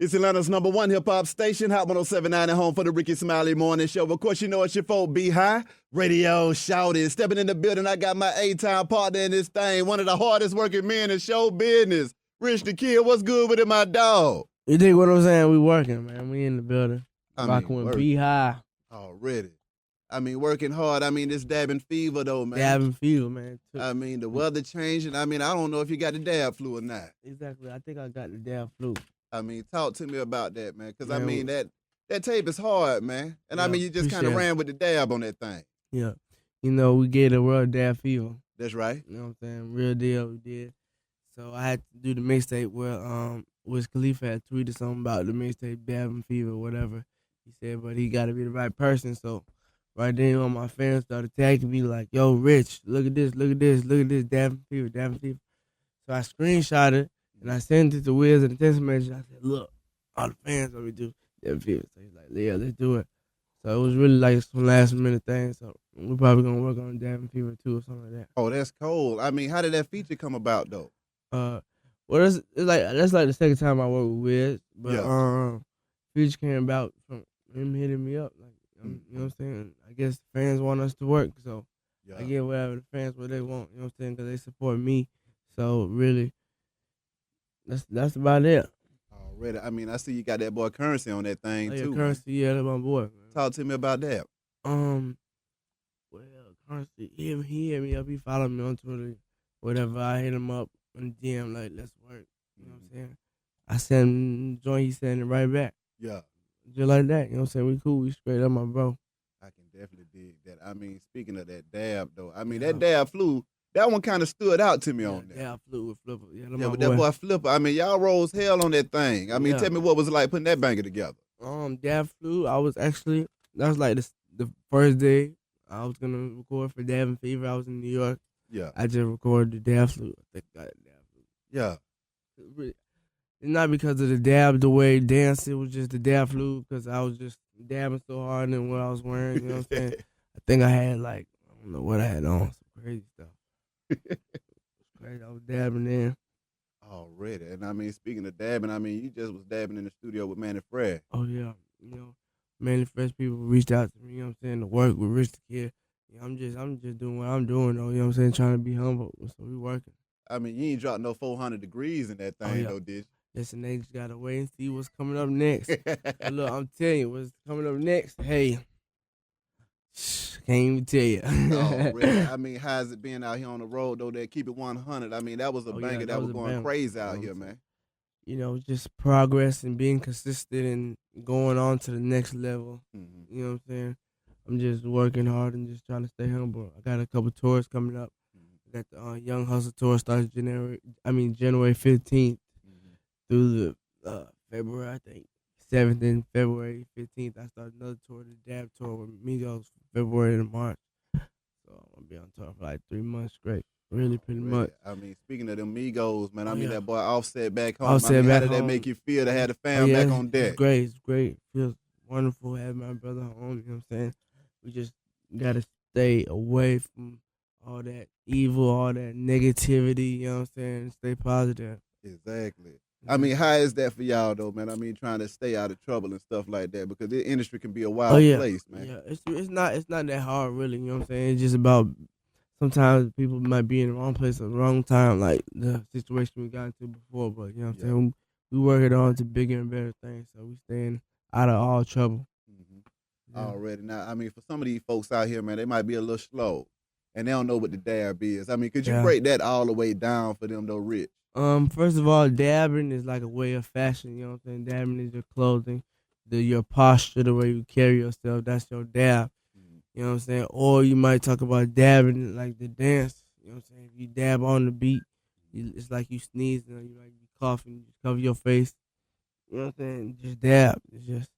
It's Atlanta's #1 hip-hop station, Hot 107.9 at home for the Ricky Smiley Morning Show. Of course, you know it's your folk, Be High. Radio shouting, stepping in the building. I got my A-Town partner in this thing, one of the hardest working men in show business. Rich the Kid, what's good with it, my dog? You dig what I'm saying? We working, man. We in the building. Rocking with Be High. Already. I mean, working hard. I mean, this Dabbin Fever, though, man. Dabbin Fever, man. I mean, the weather changing. I mean, I don't know if you got the dab flu or not. Exactly. I think I got the dab flu. I mean, talk to me about that, man. Because, I mean, that tape is hard, man. And, I mean, you just kind of ran with the dab on that thing. Yeah. You know, we gave the world dab fever. That's right. You know what I'm saying? Real deal, we did. So I had to do the mixtape where Wiz Khalifa had tweeted something about the mixtape, Dabbin Fever, whatever. He said, but he got to be the right person. So right then, all my fans started tagging me like, yo, Rich, look at this, look at this, look at this, Dabbin Fever, Dabbin Fever. So I screenshot it, and I sent it to Wiz in a text message. I said, look, all the fans want me to do Dabbin Fever. So he's like, yeah, let's do it. So it was really like some last minute thing. So we're probably going to work on Dabbin Fever too or something like that. Oh, that's cold. I mean, how did that feature come about, though? Well, it's like that's like the second time I worked with Wiz, but feature came about from him hitting me up. Like, you know what I'm saying? I guess the fans want us to work, so I get whatever the fans what they want. You know what I'm saying? Because they support me. So really, that's about it. Already, I mean, I see you got that boy Currency on that thing too. Currency, man. yeah, that's my boy. Man. Talk to me about that. Well, Currency, he hit me up. He followed me on Twitter, whatever. I hit him up on the DM like, let's work. You know what I'm saying? I sent him the joint. He sent it right back. Yeah. Just like that. You know what I'm saying? We cool. We straight up, my bro. I can definitely dig that. I mean, speaking of that dab, though, I mean, that dab flu, that one kind of stood out to me on that. Dab flu with Flipper. Yeah, with that boy Flipper. I mean, y'all rose hell on that thing. I mean, tell me what was it like putting that banger together? Dab flu, that was like the first day I was going to record for Dabbin Fever. I was in New York. Yeah. I just recorded the dab flu. I think I got the dab flu. Yeah. It's not because of the dab, the way it danced. It was just the dab flu because I was just dabbing so hard in what I was wearing. You know what I'm saying? I think I had I don't know what I had on. Some crazy stuff. Crazy. I was dabbing in. Already. And I mean, speaking of dabbing, I mean, you just was dabbing in the studio with Mannie Fresh. Oh, yeah. You know, Mannie Fresh people reached out to me, you know what I'm saying, to work with Rich the Kid. Yeah, I'm just doing what I'm doing, though, you know what I'm saying, trying to be humble. So we working. I mean, you ain't dropped no 400 degrees in that thing, though, did you? Listen, they just got to wait and see what's coming up next. Look, I'm telling you, what's coming up next, hey, can't even tell you. Oh, really? I mean, how's it been out here on the road, though, that Keep It 100? I mean, that was a banger that was going crazy out here, man. You know, just progress and being consistent and going on to the next level. Mm-hmm. You know what I'm saying? I'm just working hard and just trying to stay humble. I got a couple tours coming up. I got the Young Hustle tour starts January 15th through the February, I think, 7th and February 15th. I start another tour, the Dab tour with Migos, February to March. So I'm going to be on tour for like 3 months straight. Really, pretty much. I mean, speaking of them Migos, man, I mean, that boy Offset back home. Offset I mean, back how did that home. make you feel to have the fam back on deck? It's great. It's great. It feels wonderful having my brother home. You know what I'm saying? We just got to stay away from all that evil, all that negativity, you know what I'm saying? Stay positive. Exactly. I mean, how is that for y'all, though, man? I mean, trying to stay out of trouble and stuff like that, because the industry can be a wild place, man. Yeah, it's not that hard, really, you know what I'm saying? It's just about sometimes people might be in the wrong place at the wrong time, like the situation we got into before, but, you know what I'm saying? We work it on to bigger and better things, so we staying out of all trouble. Already. Now, I mean, for some of these folks out here, man, they might be a little slow, and they don't know what the dab is. I mean, could you break that all the way down for them, though, Rich? First of all, dabbing is like a way of fashion, you know what I'm saying? Dabbing is your clothing, your posture, the way you carry yourself, that's your dab. You know what I'm saying? Or you might talk about dabbing like the dance, you know what I'm saying? If you dab on the beat, it's like you sneezing or you coughing, you cover your face. You know what I'm saying? Just dab. It's just,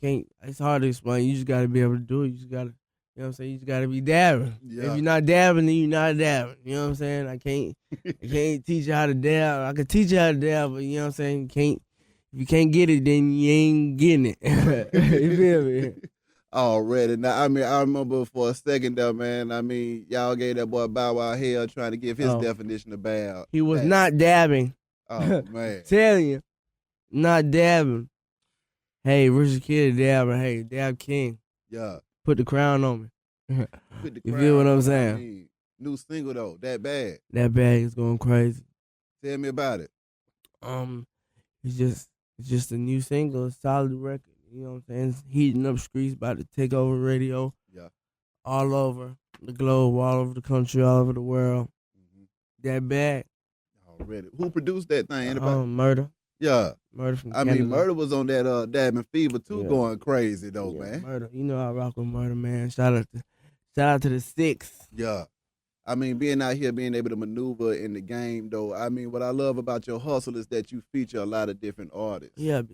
it's hard to explain. You just got to be able to do it. You just got to, you know what I'm saying? You just got to be dabbing. Yeah. If you're not dabbing, then you're not dabbing. You know what I'm saying? I can't teach you how to dab. I can teach you how to dab, but you know what I'm saying? If you can't get it, then you ain't getting it. You feel me? Already. Now, I mean, I remember for a second though, man. I mean, y'all gave that boy Bow Wow hell trying to give his definition of bad. He was not dabbing. Oh, man. Telling you. Not dabbing. Hey, Richard Kid dabbing. Hey, Dab King. Yeah. Put the crown on me. Put the You crown feel what I'm on it. saying? I mean, new single though, That Bad. That bag is going crazy. Tell me about it. It's just a new single, a solid record. You know what I'm saying? It's heating up streets, about to take over radio. Yeah. All over the globe, all over the country, all over the world. That bag. Already. Who produced that thing? Anybody? Murder. Yeah. Murder from I Canada. mean, Murder was on that Dabbin Fever too, Yeah. going crazy though, Yeah, man. Murder. You know I rock with Murder, man. Shout out to the six. Yeah. I mean, being out here, being able to maneuver in the game, though, I mean, what I love about your hustle is that you feature a lot of different artists. Yeah, you know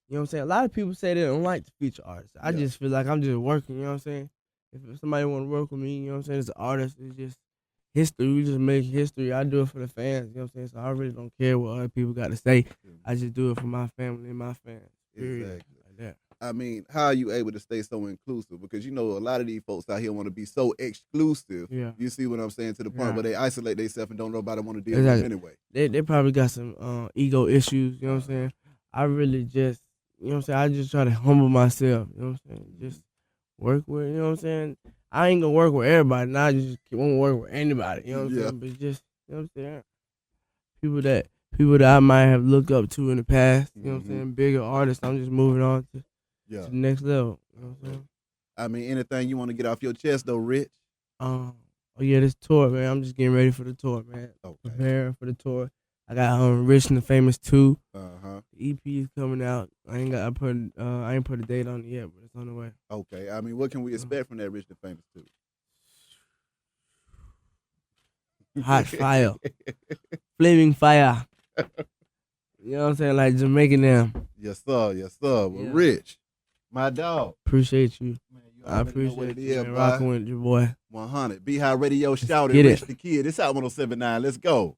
what I'm saying? A lot of people say they don't like to feature artists. I Yeah. just feel like I'm just working, you know what I'm saying? If somebody want to work with me, you know what I'm saying, as an artist, it's just history. We just make history. I do it for the fans, you know what I'm saying? So I really don't care what other people got to say. I just do it for my family and my fans. Period. Exactly. Like that. I mean, how are you able to stay so inclusive? Because, you know, a lot of these folks out here want to be so exclusive. Yeah. You see what I'm saying? To the point Yeah. where they isolate themselves and don't nobody want to deal Exactly. with them anyway. They probably got some ego issues, you know what I'm saying? I really just, you know what I'm saying, I just try to humble myself, you know what I'm saying? Just work with, you know what I'm saying? I ain't gonna work with everybody, now I just won't work with anybody, you know what I'm Yeah. saying? But just, you know what I'm saying? People that I might have looked up to in the past, you know what I'm saying? Bigger artists, I'm just moving on to the next level, you know what I'm saying? I mean, anything you want to get off your chest though, Rich? Oh yeah, this tour, man. I'm just getting ready for the tour, man. Okay. Preparing for the tour. I got Rich and the Famous 2. Uh-huh. The EP is coming out. I ain't put a date on it yet, but it's on the way. Okay. I mean, what can we expect from that Rich and Famous too? Hot fire. Flaming fire. You know what I'm saying? Like Jamaican them. Yes, sir. Yes, sir. Well, Yeah. Rich, my dog. Appreciate you. Man, you I already know what appreciate it you, is, man. boy. Rocking with your boy. 100. Be High Radio shouted. get Rich it. the Kid. It's out 107.9. Let's go.